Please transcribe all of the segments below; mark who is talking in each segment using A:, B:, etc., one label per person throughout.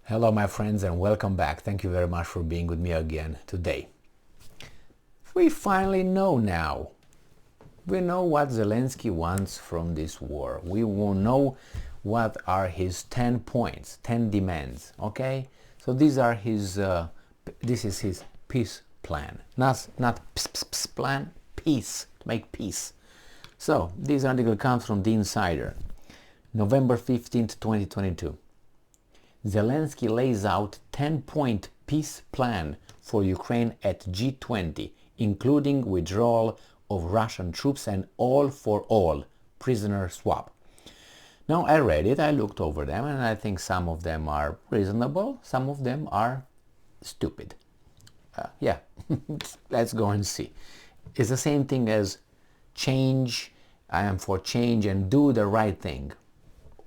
A: Hello my friends and welcome back. Thank you very much for being with me again today. We finally know now. We know what Zelensky wants from this war. We will know what are his 10 points, 10 demands, okay? So these are his, this is his peace plan. Not plan, peace, to make peace. So this article comes from The Insider, November 15th, 2022. Zelensky lays out 10-point peace plan for Ukraine at G20, including withdrawal of Russian troops and all-for-all prisoner swap. Now I read it, I looked over them, and I think some of them are reasonable, some of them are stupid. Yeah, let's go and see. It's the same thing as change, I am for change and do the right thing.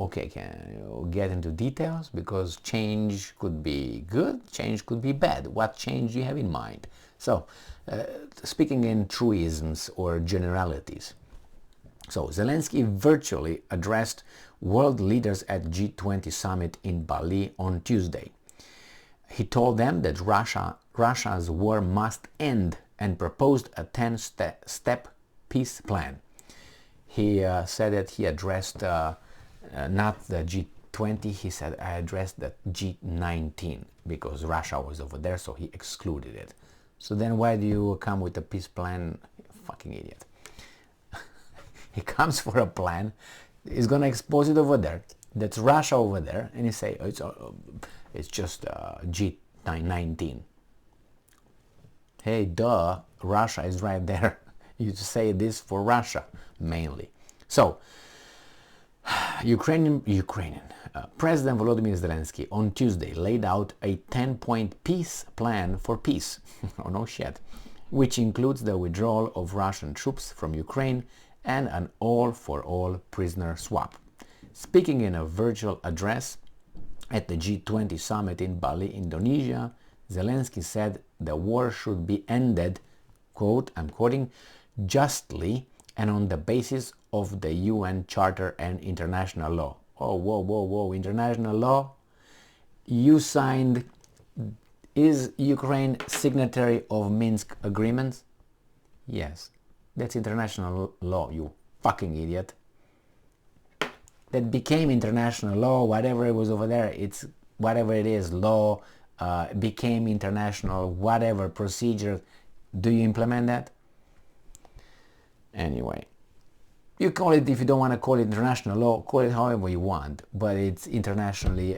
A: Okay, can you get into details? Because change could be good, change could be bad. What change do you have in mind? So, speaking in truisms or generalities. So, Zelensky virtually addressed world leaders at G20 summit in Bali on Tuesday. He told them that Russia's war must end and proposed a 10-step peace plan. He said that he addressed not the G20, he said, I addressed the G19 because Russia was over there, so he excluded it. So then why do you come with a peace plan? Fucking idiot. He comes for a plan, he's going to expose it over there, that's Russia over there, and he say, oh, it's just G19. Hey, duh, Russia is right there. You say this for Russia, mainly. So, Ukrainian President Volodymyr Zelensky on Tuesday laid out a 10-point peace plan for peace, oh no shit, which includes the withdrawal of Russian troops from Ukraine and an all-for-all prisoner swap. Speaking in a virtual address at the G20 summit in Bali, Indonesia, Zelensky said the war should be ended, quote, I'm quoting, justly and on the basis of the UN Charter and international law. Oh, whoa, international law? You signed, is Ukraine signatory of Minsk agreements? Yes, that's international law, you fucking idiot. That became international law, whatever it was over there, it's whatever it is, law, became international, whatever procedure. Do you implement that? Anyway, you call it, if you don't want to call it international law, call it however you want, but it's internationally,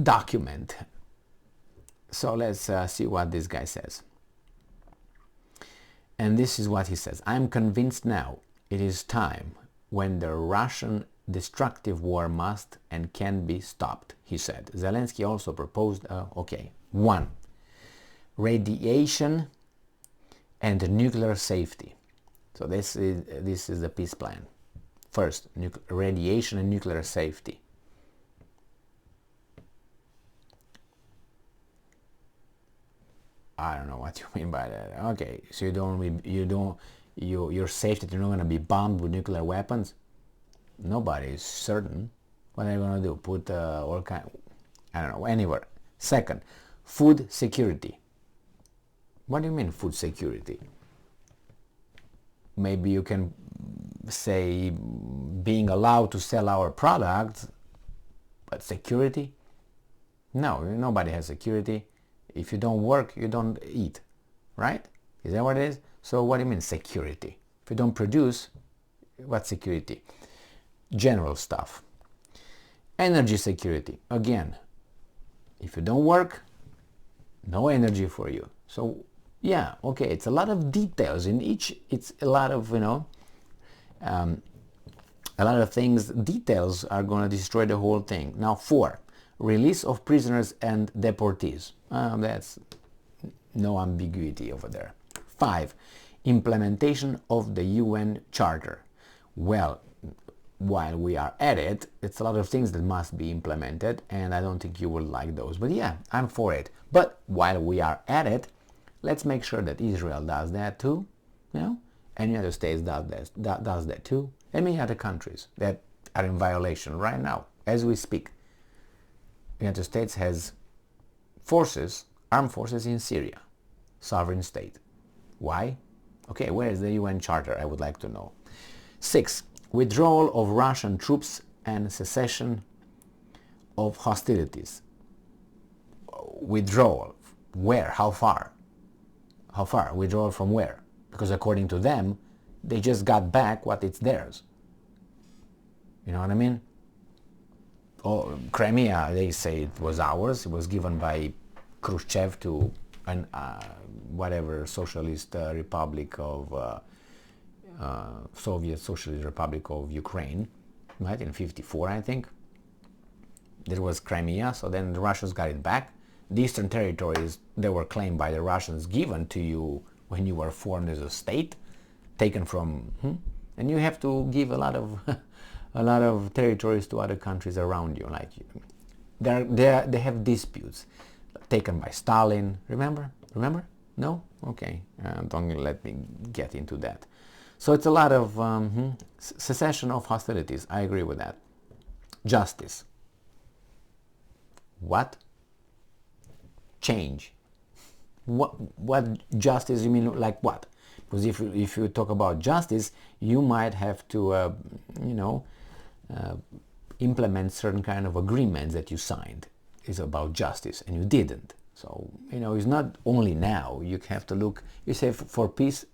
A: document. So let's see what this guy says. And this is what he says. I'm convinced now it is time when the Russian destructive war must and can be stopped, he said. Zelensky also proposed, 1. Radiation and nuclear safety. So this is the peace plan. First, radiation and nuclear safety. I don't know what you mean by that. Okay, so you're safe that you're not going to be bombed with nuclear weapons. Nobody is certain. What are you going to do? Put all kind? I don't know. Anywhere. Second, food security. What do you mean food security? Maybe you can say being allowed to sell our products, but security? No, nobody has security. If you don't work, you don't eat, right? Is that what it is? So what do you mean security? If you don't produce, what security? General stuff. Energy security. Again, if you don't work, no energy for you. So yeah, okay, it's a lot of details in each, it's a lot of, a lot of things, details are going to destroy the whole thing. Now 4, release of prisoners and deportees. That's no ambiguity over there. 5, implementation of the UN Charter. Well, while we are at it, it's a lot of things that must be implemented, and I don't think you will like those. But yeah, I'm for it. But while we are at it, let's make sure that Israel does that too, and the United States does that too, and many other countries that are in violation right now. as we speak, the United States has forces, armed forces in Syria, sovereign state. Why? Okay, where is the UN Charter? I would like to know. 6. Withdrawal of Russian troops and cessation of hostilities. Withdrawal. Where? How far? How far? Withdrawal from where? Because according to them, they just got back what it's theirs. You know what I mean? Oh, Crimea, they say it was ours. It was given by Khrushchev to an whatever socialist republic of Soviet Socialist Republic of Ukraine, right, in 1954, I think. There was Crimea, so then the Russians got it back. The eastern territories that were claimed by the Russians, given to you when you were formed as a state, taken from, and you have to give a lot of a lot of territories to other countries around you. Like they have disputes taken by Stalin. Remember? No? Okay. Don't let me get into that. So it's a lot of cessation of hostilities. I agree with that. Justice. What? Change. What justice? You mean like what? Because if you talk about justice, you might have to implement certain kind of agreements that you signed. It's about justice, and you didn't. So it's not only now. You have to look. You say for peace.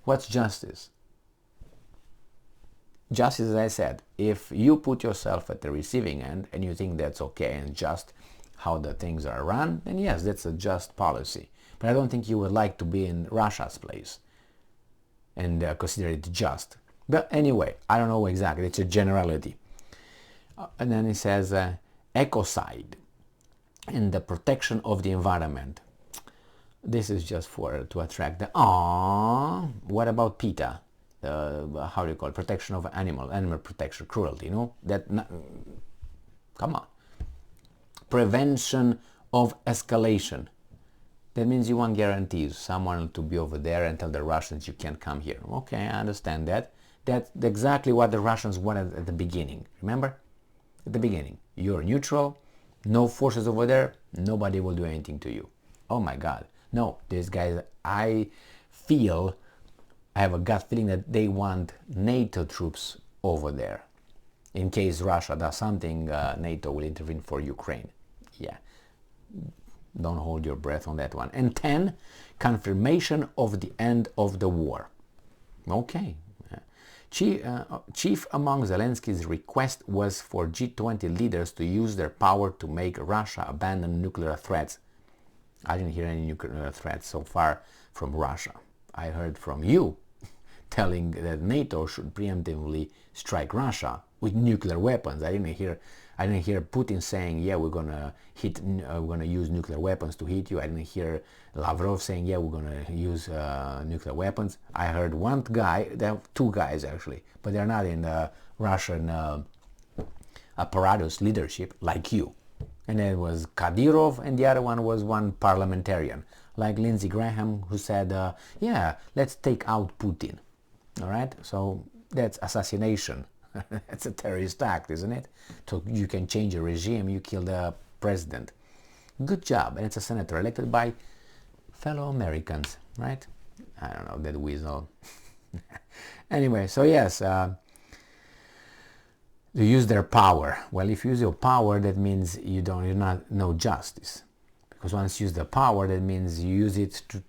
A: What's justice? Justice, as I said, if you put yourself at the receiving end and you think that's okay and just how the things are run, then yes, that's a just policy. But I don't think you would like to be in Russia's place and consider it just. But anyway, I don't know exactly. It's a generality. And then it says ecocide and the protection of the environment. This is just to attract the what about PETA? How do you call it? Protection of animal protection, cruelty. Come on. Prevention of escalation. That means you want guarantees. Someone to be over there and tell the Russians you can't come here. Okay, I understand that. That's exactly what the Russians wanted at the beginning. Remember? At the beginning, you're neutral, no forces over there, nobody will do anything to you. Oh my God. No, these guys, I have a gut feeling that they want NATO troops over there. In case Russia does something, NATO will intervene for Ukraine. Yeah, don't hold your breath on that one. And 10, confirmation of the end of the war. Okay. Chief among Zelensky's request was for G20 leaders to use their power to make Russia abandon nuclear threats. I didn't hear any nuclear threats so far from Russia. I heard from you telling that NATO should preemptively strike Russia with nuclear weapons. I didn't hear Putin saying, yeah, we're gonna use nuclear weapons to hit you. I didn't hear Lavrov saying, yeah, we're gonna use nuclear weapons. I heard one guy, there are two guys actually, but they're not in the Russian apparatus leadership like you. And then it was Kadyrov, and the other one was one parliamentarian, like Lindsey Graham, who said, yeah, let's take out Putin. All right, so that's assassination. It's a terrorist act, isn't it? So you can change a regime, you kill the president. Good job. And it's a senator elected by fellow Americans, right? I don't know, that weasel. Anyway, so yes, to use their power. Well, if you use your power, that means you're not no justice. Because once you use the power, that means you use it to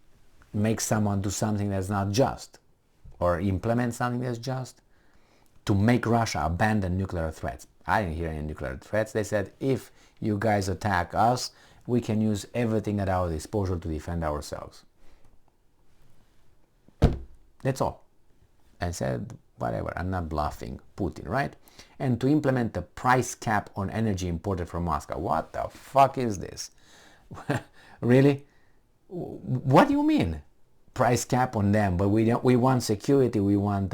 A: make someone do something that's not just, or implement something that's just, to make Russia abandon nuclear threats. I didn't hear any nuclear threats. They said, if you guys attack us, we can use everything at our disposal to defend ourselves. That's all. I said, whatever, I'm not bluffing Putin, right? And to implement the price cap on energy imported from Moscow. What the fuck is this? Really? What do you mean? Price cap on them, but we want security, we want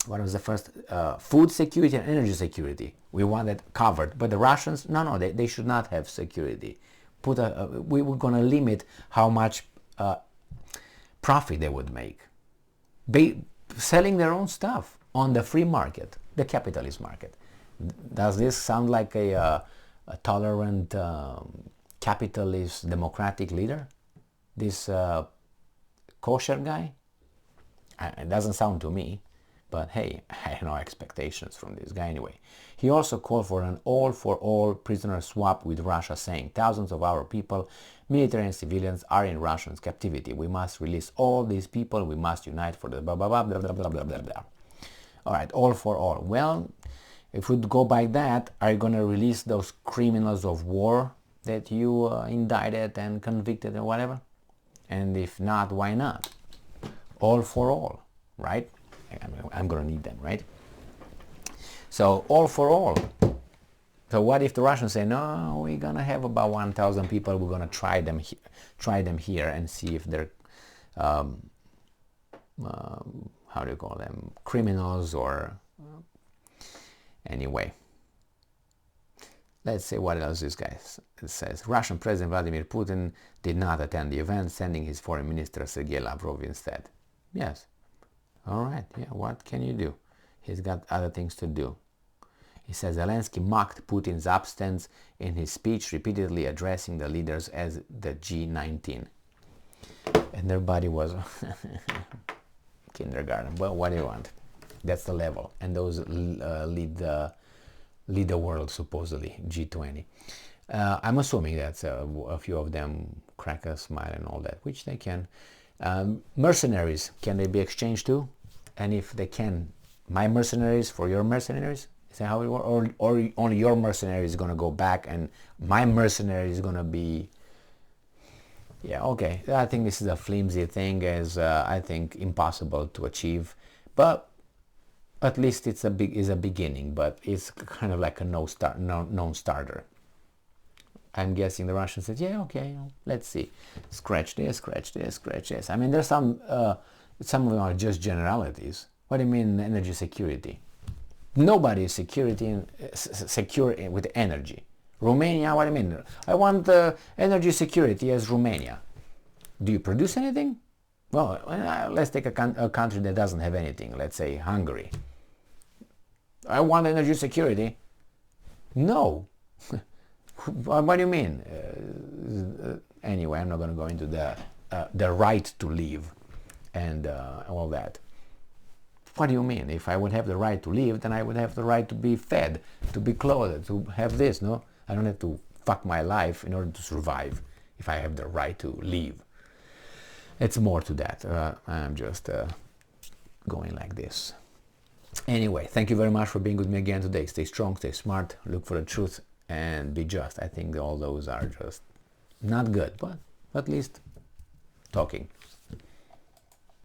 A: what was the first? Food security and energy security. We want that covered. But the Russians, no, they should not have security. We were going to limit how much profit they would make. Selling their own stuff. on the free market, the capitalist market. Does this sound like a tolerant capitalist democratic leader? This kosher guy? It doesn't sound to me, but hey, I have no expectations from this guy anyway. He also called for an all-for-all prisoner swap with Russia, saying thousands of our people, military and civilians, are in Russian captivity. We must release all these people. We must unite for the blah blah blah blah blah blah blah blah blah. All right, all for all. Well, if we go by that, are you going to release those criminals of war that you indicted and convicted and whatever? And if not, why not? All for all, right? I'm going to need them, right? So all for all. So what if the Russians say, no, we're going to have about 1,000 people, we're going to try them here and see if they're, how do you call them, criminals or, anyway. Let's see what else this guy says. Russian President Vladimir Putin did not attend the event, sending his foreign minister Sergei Lavrov instead. Yes. All right. Yeah. What can you do? He's got other things to do. He says Zelensky mocked Putin's absence in his speech, repeatedly addressing the leaders as the G19. And their body was kindergarten. Well, what do you want? That's the level. And those lead the world, supposedly, G20. I'm assuming that a few of them crack a smile and all that, which they can. Mercenaries, can they be exchanged too? And if they can, my mercenaries for your mercenaries? Is that how it works? Or only your mercenary is going to go back and my mercenary is going to be... Yeah, okay. I think this is a flimsy thing, as I think impossible to achieve. But at least it's a beginning, but it's kind of like a non-starter. I'm guessing the Russians said, yeah, okay, let's see. Scratch this, scratch this, scratch this. I mean, there's some of them are just generalities. What do you mean energy security? Nobody is secure with energy. Romania, what do you mean? I want energy security as Romania. Do you produce anything? Well, let's take a country that doesn't have anything. Let's say Hungary. I want energy security. No. What do you mean? Anyway, I'm not going to go into the right to live and all that. What do you mean? If I would have the right to live, then I would have the right to be fed, to be clothed, to have this, no? I don't have to fuck my life in order to survive if I have the right to live. It's more to that. I'm just going like this. Anyway, thank you very much for being with me again today. Stay strong, stay smart, look for the truth, and be just. I think all those are just not good, but at least talking.